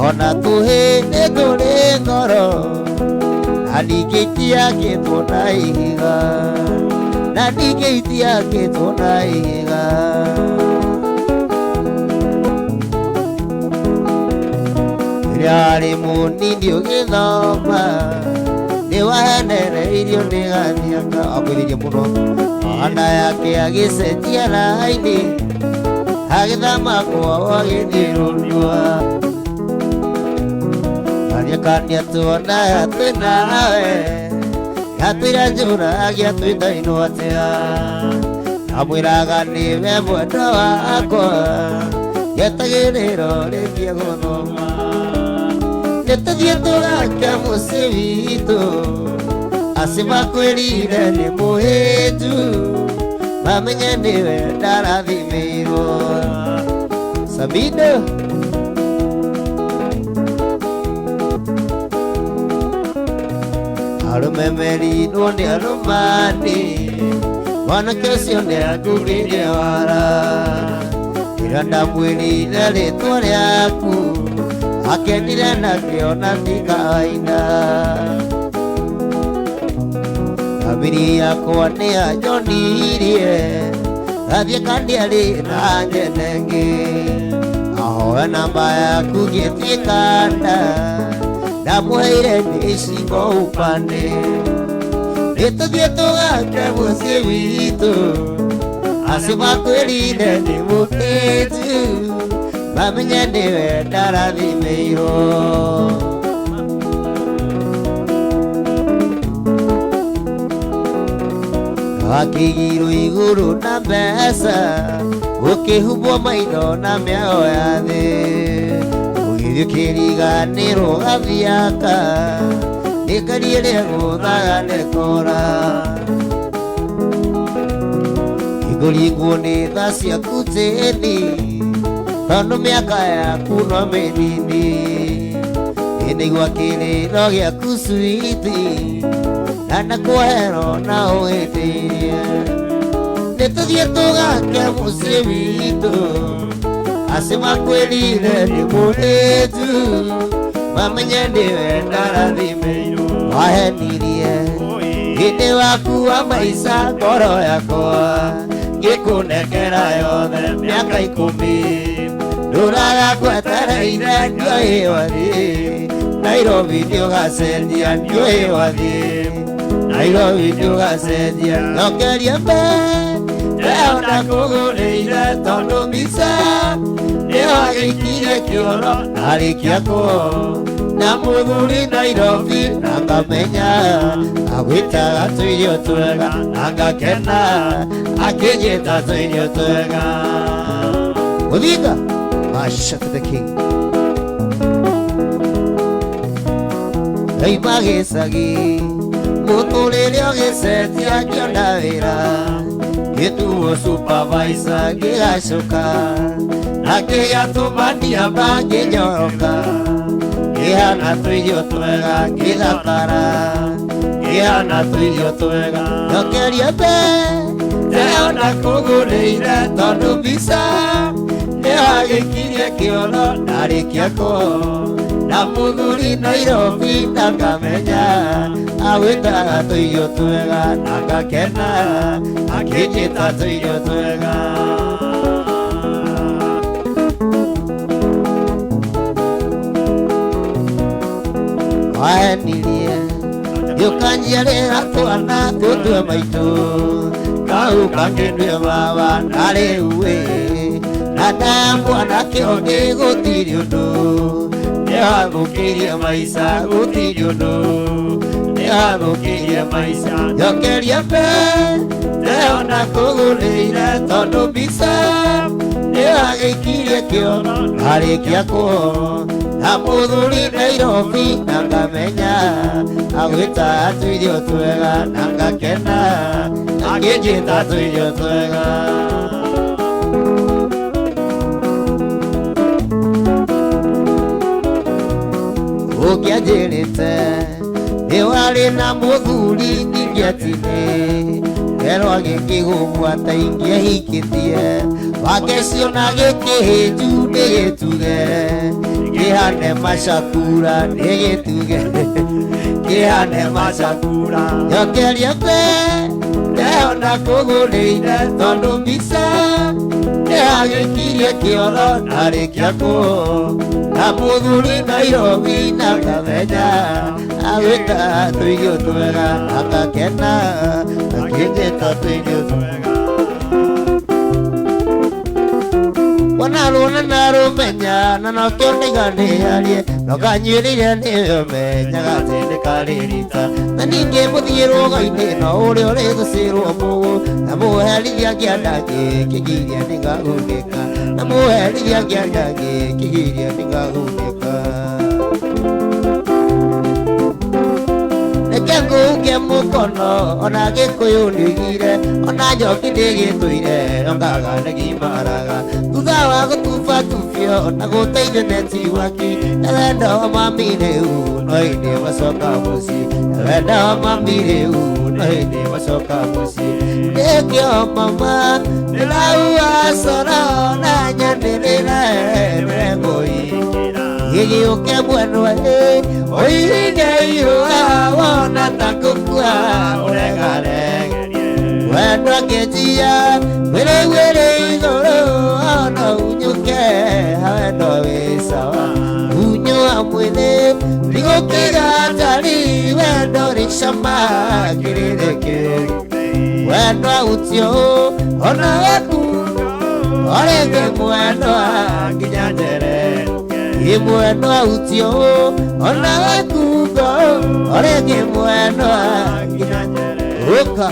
ona tũhĩ nĩtũrĩ ngoro na ningĩ itiakĩtwo na ihiga na ningĩ itiakĩtwo na ihiga rĩrĩa warĩ mũnini ũgĩthoma nĩwahenereirio nĩ gathiaka akwĩrĩirie mũno ana yake agĩcenjia raini agĩthama kwao agĩthiũrũrua agĩkania tuonaga twĩ nawe gatwĩra njũragia twĩtainwo atĩa amwĩraga nĩwe mwendwa wakwa getagĩrĩro rĩngĩ gũthoma nĩtũthiĩ tũgake mũciĩ witũ aci makwĩrire nĩ mũhĩnju mamenye nĩwe ndarathimĩirwo Sabino arũme merinwo nĩ arũmani mwanake ũcio nĩangurire wara ĩra ndamwĩrire rĩtwa rĩaku akenire nakĩona tikaina kabiri yakwa nĩanjonirie gathiĩ kandiarĩ na njenengĩ ahoe namba yaku gĩthiĩ kanda ndamuheire nĩcingo upande nĩtũthiĩ tũgake mũciĩ witũ aci makwĩrire nĩ mũkĩtu mamenye nĩwe ndarathimĩirwo wakĩgirwo igũrũ na mbeca ũkĩhumbwo maitho na mĩao ya thĩ ũgĩthiĩ ũkĩriganĩrwo gathiaka nĩngarie rĩegũthaga nĩkora ikũringwo nĩ tha ciaku tĩni tondũ mĩaka yaku no mĩnini ĩnĩigua kĩrĩro gĩaku switi na nakwero na ũhĩtĩirie nĩtũthiĩ tũgake mũciĩ witũ aci makwĩrire nĩ mũrĩtu mamenye nĩwe ndarathimĩirwo wahenirie hĩndĩ waku wa maica ngoro yakwa ngĩkũnengera yothe mĩaka 10 ndũraga gwetereire ndioĩ wathiĩ Nairobi nĩũgacenjia ndioĩ wathiĩ Nairobi nĩũgacenjia nyokeria mbe leo ndakũgũrĩire tondũ mbica nĩwagĩikirie kĩoro narĩkia kuo na mũthuri Nairobi na ngamenya agwĩtaga tũirio twega na ngakena akĩnjĩta tũirio twega Odinga Masha to the king Hey magesagi mũtũrĩre ũgĩcenjia ngĩona wĩra gĩtuo supervisor gĩgacoka na gĩgatũmania ngĩnyoroka gĩhana tũirio twega gĩthakara gĩhana tũirio twega nyokeria mbe Neona kugureire tondu mbica nĩwagĩkirie kĩoro ndarĩkia ko na mũthuri Nairobi na ngamenya agwĩtaga tũirio twega na ngakena akĩnjĩta tũirio twega wanirie gĩũkanjiarĩra twana tũtue maitũ kau kangĩndue baba na rĩu na ndamwanake ũngĩ gũtirĩ ũndũ nĩwathũkĩrie maica gũtirĩ ũndũ nĩwathũkĩrie maica njokeria mbe ndĩrona kũgũrĩire tondũ mbica nĩwagĩikirie kĩono ndarĩkia kuo na mũthuri Nairobi na ngamenya agwĩtaga tũirio twega na ngakena akĩnjĩta tũirio twega ũkĩanjĩrĩte nĩwarĩ na mũthuri ingĩatinĩ ngero agĩkĩgũbuata ingĩahikĩtie wagĩciona gĩkĩhĩnju nĩgĩtuge kĩhane macakura nĩgĩtuge kĩhane macakura njokeria mbe ndĩrona kũgũrĩire tondũ mbica nĩwagĩkirie kĩoro ndarĩkia kuo na mũthuri Nairobi na ngamenya agwĩtaga tũirio twega agakena akĩnjĩta tũirio twega wanarũona narũmenya na nokĩo ndaiganĩarie nokanyuĩrĩire nĩyomenyaga atĩ nĩkarĩrita na ningĩ mũthiĩ rũga-inĩ no ũrĩa ũrĩgũcĩrwo mũgũ na mũherithia ngĩandangĩ kĩgiria nĩngagũnĩka na mũherithia ngĩandangĩ kĩgiria nĩngagũnĩka reke ngũnge mũkono ona gĩkũyũ nĩoigire ona njoki ndĩgĩtũire ongaga nĩgimaraga thutha wa gũtuba tubio na gũteithio netiwaki wendo wa mami rĩu no hĩndĩ wacoka mũciĩ wendo wa mami rĩu no hĩndĩ wacoka mũciĩ nĩkĩo mama ndĩraua coro na nyanĩrĩra ndĩrengũingĩra gĩgĩũke mwenwe ũirinde irũa wona ta ngũkua ũregaregerie wendo ngĩnjia wĩrĩ igũrũ ona unyuke wendo wĩ sawa unyua mwĩrĩ rigũkĩra tari wendo rĩcama kĩrĩrĩkĩ wendo autio ona waku orĩngĩ mwendo nginya njere imwendo autio ona wakungo orĩngĩ mwendo nginya njere ũka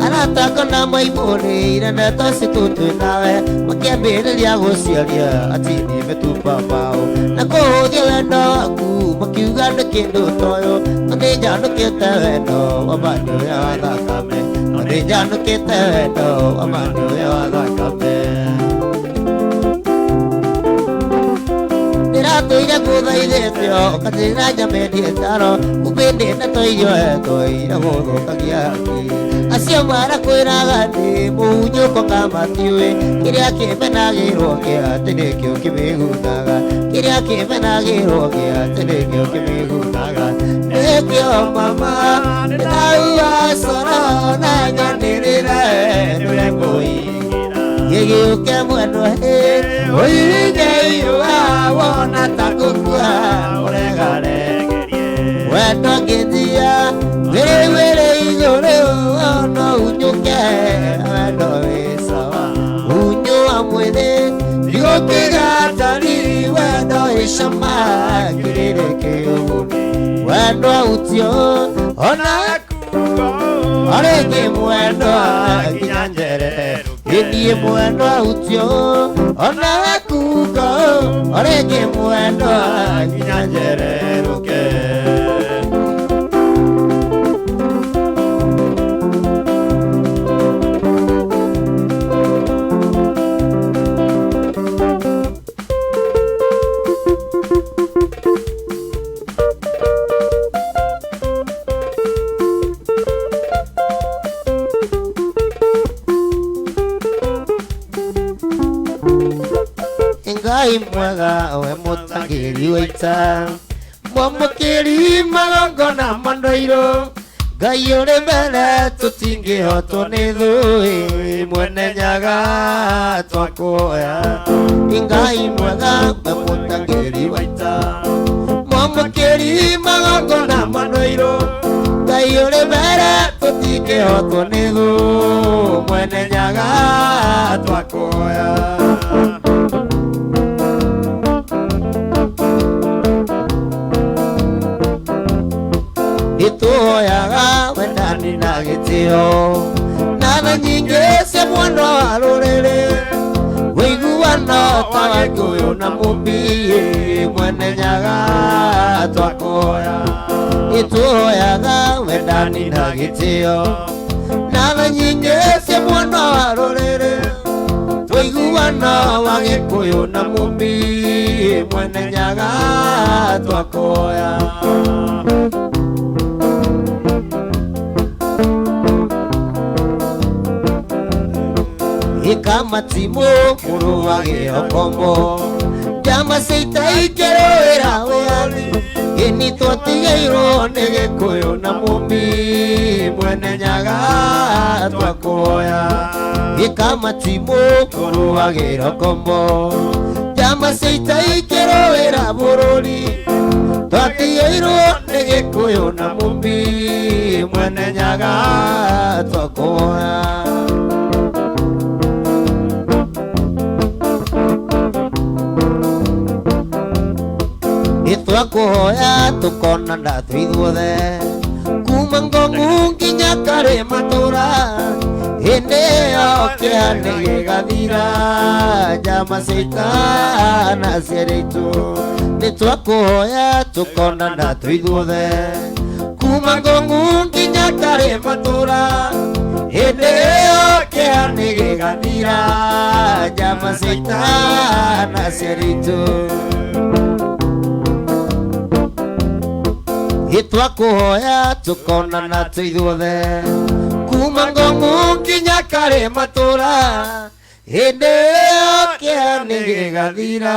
arataka na maimũrĩire ndeto citũtwĩ nawe makĩambĩrĩria gũciaria atĩ nĩmetumba mao na kũhũthia wendo waku makiuga nĩ kĩndũ toyo no nĩnjanũkĩte wendo wa mani ũrĩa wa thakame no nĩnjanũkĩte wendo wa mani ũrĩa wa thakame ndĩratũire ngũthaithĩtio ũkanjĩra nyamendie taro kumbĩ ndĩna tũirio tũire gũthũkagia hakiri acio marakwĩraga ndĩ mũhunyũko kamatiũĩ kĩrĩa kĩmenagĩrwo kĩa atĩ nĩkĩo kĩmĩgunaga kĩrĩa kĩmenagĩrwo kĩa atĩ nĩkĩo kĩmĩgunaga nĩkĩo mama ndĩraua coro na nyanĩrĩre nĩwekũingĩra gĩgĩũke mwenwe ũirinde irũa wona ta ngũkua ũregaregerie wendo ngĩnjia wĩrĩ igũrũ ona unyuke wendo wĩ sawa unyua mwĩrĩ rigũkĩra tari wendo ĩcama kĩrĩrĩkĩ ũguni wendo autio ona wakungo orĩngĩ mwendo nginya njere ĩniĩ mwendo autio ona wakungo orĩngĩ mwendo nginya njererũke Ngai mwega we mutangiri waita mwamukiri magongona mandoiro Ngai uri mbere tutingihotwo ni thui mwene nyaga twakuoya Ngai mwega we mutangiri waita mwamukiri magongona mandoiro Ngai uri mbere tutingihotwo ni thui mwene nyaga twakuoya Nituoyaga wendani na gitio Nana nyingi cia mwana wa ruriri Wiguano ta Wagikuyu na Mumbi mwene nyaga twakuoya Nituoyaga wendani na gitio Nana nyingi cia mwana wa ruriri Wiguano Wagikuyu na Mumbi mwene nyaga twakuoya Kama timu muru wage okombo Jama seita ikero era weali Ini twatigirwo ni Gikuyu na Mumbi mwene nyaga twakuoya Kama timu muru wage okombo Jama seita ikero era bururi Twatigirwo ni Gikuyu na Mumbi mwene nyaga twakuoya Twakuhoya tukona ndatwithuothe kuma Ngongu nginya Karimatura hindi ĩyo kĩeha nĩ gĩgathira njama cia ita na ciara itu nĩ twakuhoya tukona ndatwithuothe kuma Ngongu nginya Karimatura hindi ĩyo kĩeha nĩ gĩgathira njama cia ita na ciara itu Twakuhoya tukonana twithuothe kuma Ngongu nginya Karimatura hindi ĩyo kĩeha nĩ gĩgathira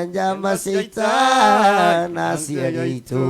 njama cia ita na ciara itu